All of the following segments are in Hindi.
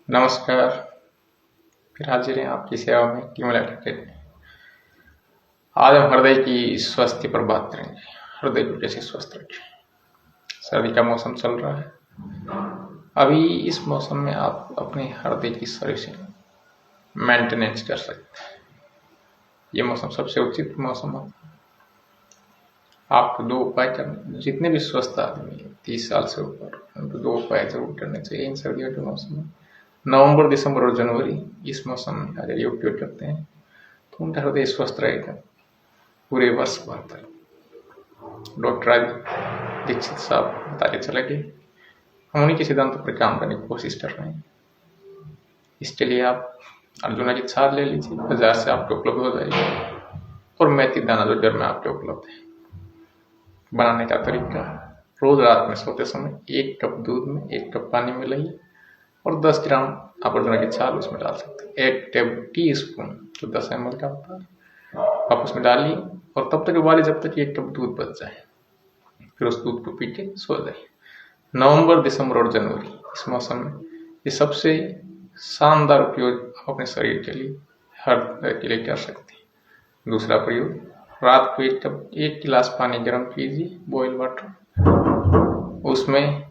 नमस्कार। फिर हाजिर हैं आपकी सेवा में टीम इलेक्ट्रिक। आज हम हृदय की स्वास्थ्य पर बात करेंगे। हृदय को कैसे स्वस्थ रखें। सर्दी का मौसम चल रहा है। अभी इस मौसम में आप अपने हृदय की सर्विसिंग मेंटेनेंस कर सकते हैं। ये मौसम सबसे उचित मौसम होता है। आपको 2 उपाय करने, जितने भी स्वस्थ आदमी हैं 30 साल से ऊपर, उनको 2 उपाय जरूर करने चाहिए इन सर्दियों के मौसम में। नवंबर, दिसंबर और जनवरी इस मौसम में अगर ये उपयोग करते हैं तो उनका हृदय स्वस्थ रहेगा पूरे वर्ष भर तक। डॉक्टर दीक्षित साहब बताते चले गए, हम उन्हीं के सिद्धांतों पर काम करने की कोशिश कर रहे हैं। इसके लिए आप अर्जुना की छाल ले लीजिए, बाजार से आपको उपलब्ध हो जाएगी, और मेथी दाना जो घर में आपके उपलब्ध है। बनाने का तरीका, रोज रात में सोते समय 1 कप दूध में 1 कप पानी मिलाइए और 10 ग्राम आप अर्जुना की छाल उसमें डाल सकते हैं। 1 टी स्पून जो 10 ml का होता है आप उसमें डालिए और तब तक उबालिए जब तक 1 कप दूध बच जाए। फिर उस दूध को पी के सो जाइए। नवंबर, दिसंबर और जनवरी इस मौसम में ये सबसे शानदार उपयोग आप अपने शरीर के लिए, हृदय के लिए कर सकते हैं। दूसरा प्रयोग, रात को 1 गिलास पानी गर्म कीजिए, बॉइल वाटर, उसमें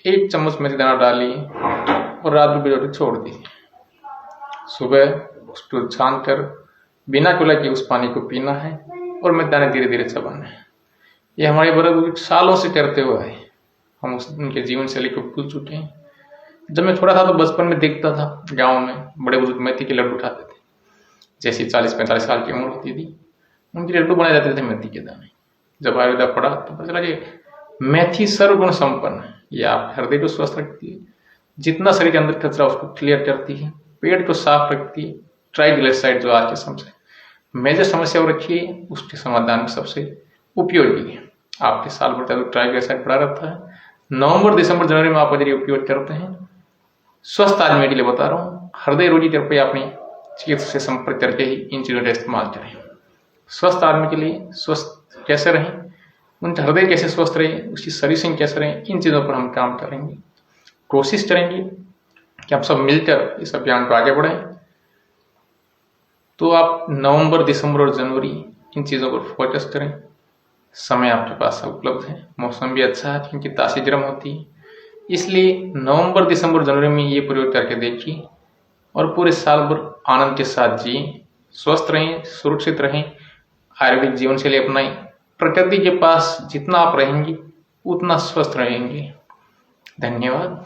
1 चम्मच मेथी दाना डालिए और रात में भिगो के छोड़ दीजिए। सुबह उसको छान कर बिना कुल्ला के उस पानी को पीना है और मेथी दाने धीरे धीरे चबाना है। ये हमारे बड़े बुजुर्ग सालों से करते हुए आए। हम उनके जीवन शैली को भूल चुके हैं। जब मैं थोड़ा था तो बचपन में देखता था गाँव में बड़े बुजुर्ग मेथी के लड्डू उठाते थे। जैसे 40-45 साल की उम्र होती थी उनके लड्डू बनाए जाते थे मेथी के दाने। जब आयुर्वेदा पढ़ा तो पता चला कि मेथी सर्वगुण संपन्न है। ये आप हृदय को स्वस्थ रखती है, जितना शरीर के अंदर कचरा उसको क्लियर करती है, पेट को साफ रखती है। ट्राइग्लिसराइड जो आज के सबसे मेजर समस्या हो रखी है उसके समाधान में सबसे उपयोगी है। आपके साल भर तक ट्राइग्लिसराइड बढ़ा रहता है। नवंबर, दिसंबर, जनवरी में आप अगर ये उपयोग करते हैं, स्वस्थ आदमी के लिए बता रहा हूँ, हृदय रोगी कृपया अपनी चिकित्सक से संपर्क करके ही इन चीजों का इस्तेमाल करें। स्वस्थ आदमी के लिए स्वस्थ कैसे रहें, उनका हृदय कैसे स्वस्थ रहे, उसकी सर्विसिंग कैसे रहे, इन चीजों पर हम काम करेंगे। कोशिश करेंगे कि आप सब मिलकर इस अभियान को आगे बढ़ाएं। तो आप नवंबर, दिसंबर और जनवरी इन चीजों पर फोकस करें। समय आपके पास उपलब्ध है, मौसम भी अच्छा है क्योंकि तासी गर्म होती है, इसलिए नवंबर, दिसंबर, जनवरी में ये प्रयोग करके देखिए और पूरे साल भर आनंद के साथ जिए, स्वस्थ रहें, सुरक्षित रहें, आयुर्वेदिक जीवन शैली अपनाएं। प्रकृति के पास जितना आप रहेंगे उतना स्वस्थ रहेंगे। धन्यवाद।